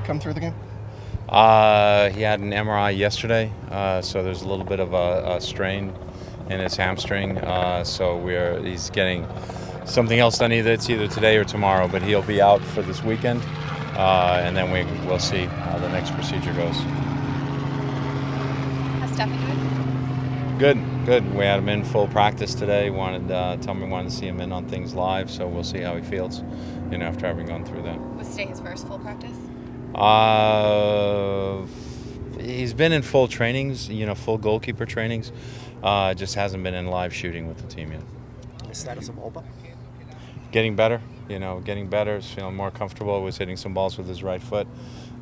Come through the game? He had an MRI yesterday, so there's a little bit of a strain in his hamstring. He's getting something else done. It's either today or tomorrow, but he'll be out for this weekend, and then we'll see how the next procedure goes. How's Stefan doing? Good. We had him in full practice today. Told me wanted to see him in on things live, so we'll see how he feels, after having gone through that. Was today his first full practice? He's been in full trainings, full goalkeeper trainings. Just hasn't been in live shooting with the team yet. The status of Olba? Getting better, getting better. He's feeling more comfortable. Was hitting some balls with his right foot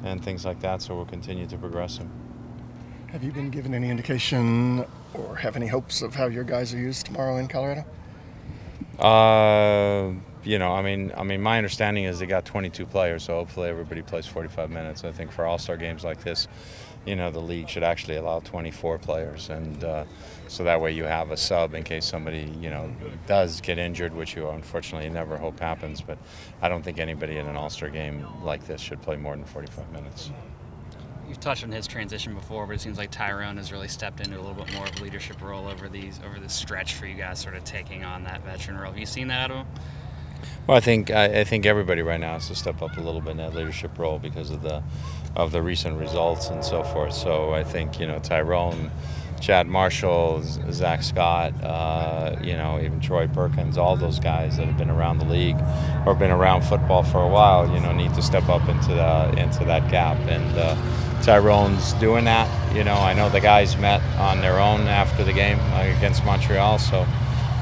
and things like that, so we'll continue to progress him. Have you been given any indication or have any hopes of how your guys are used tomorrow in Colorado? My understanding is they got 22 players, so hopefully everybody plays 45 minutes. I think for all-star games like this, the league should actually allow 24 players, and so that way you have a sub in case somebody, does get injured, which you unfortunately never hope happens. But I don't think anybody in an all-star game like this should play more than 45 minutes. You've touched on his transition before, but it seems like Tyrone has really stepped into a little bit more of a leadership role over this stretch for you guys, sort of taking on that veteran role. Have you seen that out of him? Well, I think everybody right now has to step up a little bit in that leadership role because of the recent results and so forth. So I think Tyrone, Chad Marshall, Zach Scott, even Troy Perkins, all those guys that have been around the league or been around football for a while, need to step up into that gap. And Tyrone's doing that. I know the guys met on their own after the game against Montreal. So,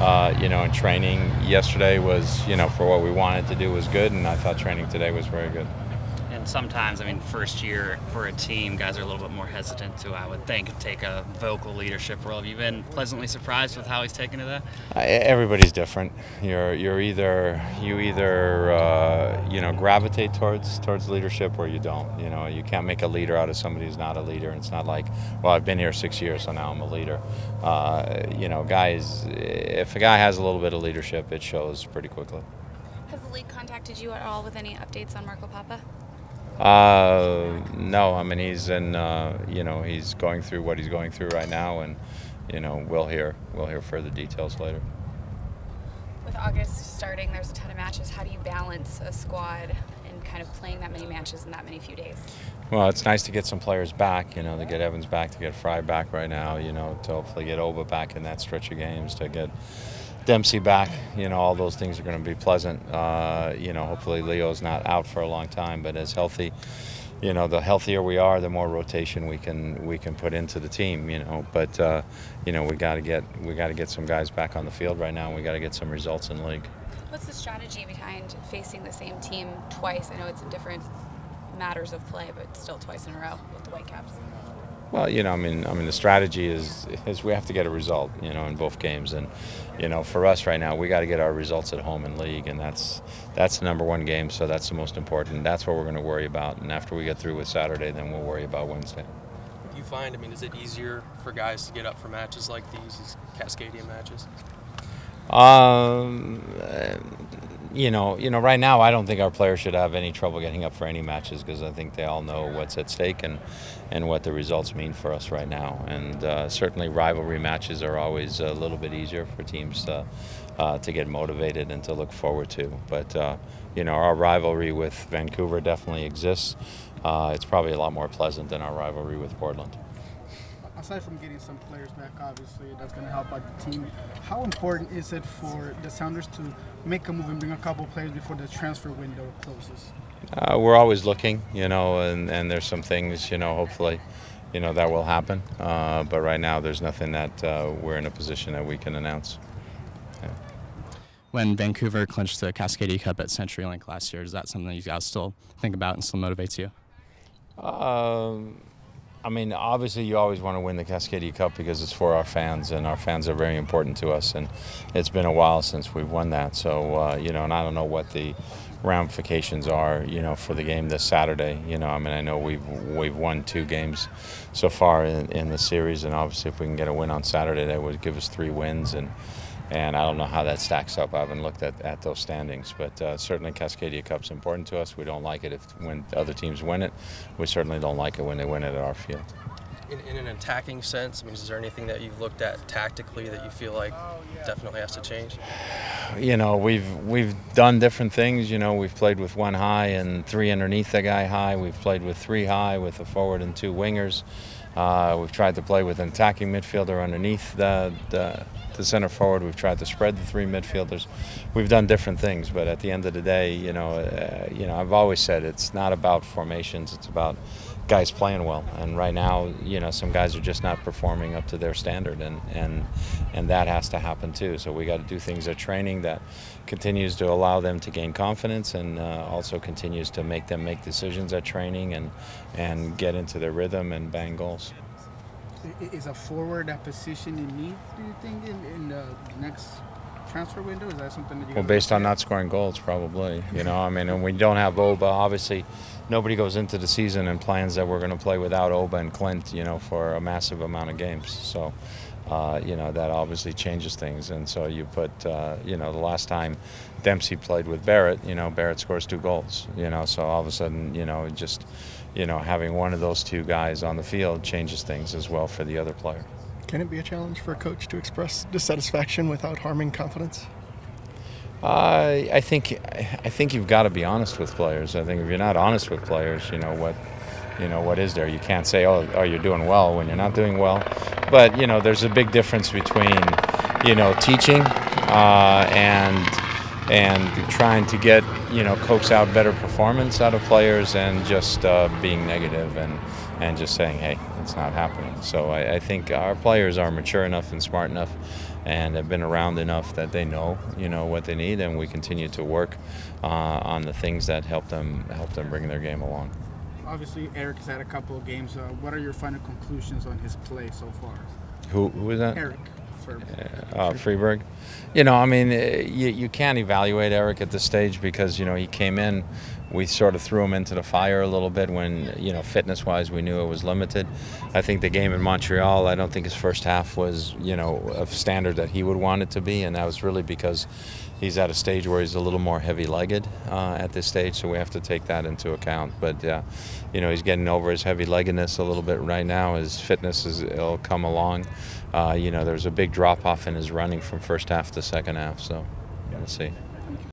and training yesterday was, for what we wanted to do was good, and I thought training today was very good. And sometimes, first year for a team, guys are a little bit more hesitant to, I would think, take a vocal leadership role. Have you been pleasantly surprised with how he's taken to that? Everybody's different. You either gravitate towards leadership or you don't. You can't make a leader out of somebody who's not a leader. And it's not like, well, I've been here 6 years, so now I'm a leader. Guys, if a guy has a little bit of leadership, it shows pretty quickly. Has the league contacted you at all with any updates on Marco Papa? No, he's in, he's going through what he's going through right now, and, we'll hear further details later. With August starting, there's a ton of matches. How do you balance a squad and kind of playing that many matches in that many few days? Well, it's nice to get some players back, to get Evans back, to get Fry back right now, to hopefully get Oba back in that stretch of games, to get Dempsey back. All those things are going to be pleasant. Hopefully Leo's not out for a long time, but as healthy, the healthier we are, the more rotation we can put into the team. But we got to get some guys back on the field right now, and we got to get some results in the league. What's the strategy behind facing the same team twice? I know it's in different matters of play, but still twice in a row with the Whitecaps. Well, the strategy is we have to get a result, in both games, and for us right now, we got to get our results at home in league, and that's the number one game, so that's the most important. That's what we're going to worry about, and after we get through with Saturday, then we'll worry about Wednesday. What do you find? Is it easier for guys to get up for matches like these Cascadian matches? Right now, I don't think our players should have any trouble getting up for any matches because I think they all know what's at stake and what the results mean for us right now. And certainly rivalry matches are always a little bit easier for teams to get motivated and to look forward to. But, our rivalry with Vancouver definitely exists. It's probably a lot more pleasant than our rivalry with Portland. Aside from getting some players back, obviously, that's going to help out the team. How important is it for the Sounders to make a move and bring a couple players before the transfer window closes? We're always looking, and there's some things, hopefully, that will happen. But right now, there's nothing that we're in a position that we can announce. Yeah. When Vancouver clinched the Cascadia Cup at CenturyLink last year, is that something that you guys still think about and still motivates you? Obviously you always want to win the Cascadia Cup because it's for our fans, and our fans are very important to us, and it's been a while since we've won that. So, and I don't know what the ramifications are, for the game this Saturday. I know we've won 2 games so far in the series, and obviously if we can get a win on Saturday, that would give us 3 wins, and And I don't know how that stacks up. I haven't looked at those standings, but certainly Cascadia Cup's important to us. We don't like it when other teams win it. We certainly don't like it when they win it at our field. In an attacking sense, I mean, is there anything that you've looked at tactically that you feel like definitely has to change? You know, we've done different things. You know, we've played with 1 high and 3 underneath the guy high. We've played with 3 high with a forward and 2 wingers. We've tried to play with an attacking midfielder underneath the center forward. We've tried to spread the 3 midfielders. We've done different things, but at the end of the day, you know, I've always said it's not about formations. It's about guys playing well. And right now, you know, some guys are just not performing up to their standard, and that has to happen too. So we got to do things at training that continues to allow them to gain confidence, and also continues to make them make decisions at training and get into their rhythm and bang goals. Is a forward a position you need, do you think, in the next transfer window? Is that something that you Well, based on not scoring goals, probably. You know, I mean, and we don't have Oba. Obviously, nobody goes into the season and plans that we're going to play without Oba and Clint, you know, for a massive amount of games. So, you know, that obviously changes things. And so you put, you know, the last time Dempsey played with Barrett, you know, Barrett scores 2 goals. You know, so all of a sudden, you know, just, you know, having one of those 2 guys on the field changes things as well for the other player. Can it be a challenge for a coach to express dissatisfaction without harming confidence? I think you've got to be honest with players. I think if you're not honest with players, you know what is there? You can't say, oh, you're doing well when you're not doing well. But you know, there's a big difference between, you know, teaching and trying to get, you know, coax out better performance out of players, and just being negative and just saying, hey, it's not happening. So I think our players are mature enough and smart enough and have been around enough that they know, you know, what they need, and we continue to work on the things that help them bring their game along. Obviously, Eric has had a couple of games. What are your final conclusions on his play so far? Who is that? Eric. Freeberg. You know, I mean, you can't evaluate Eric at this stage because, you know, he came in, we sort of threw him into the fire a little bit when, you know, fitness-wise we knew it was limited. I think the game in Montreal, I don't think his first half was, you know, of standard that he would want it to be, and that was really because he's at a stage where he's a little more heavy-legged at this stage, so we have to take that into account. But, you know, he's getting over his heavy-leggedness a little bit right now. His fitness will come along. You know, there's a big drop-off in his running from first half to second half, so we'll see.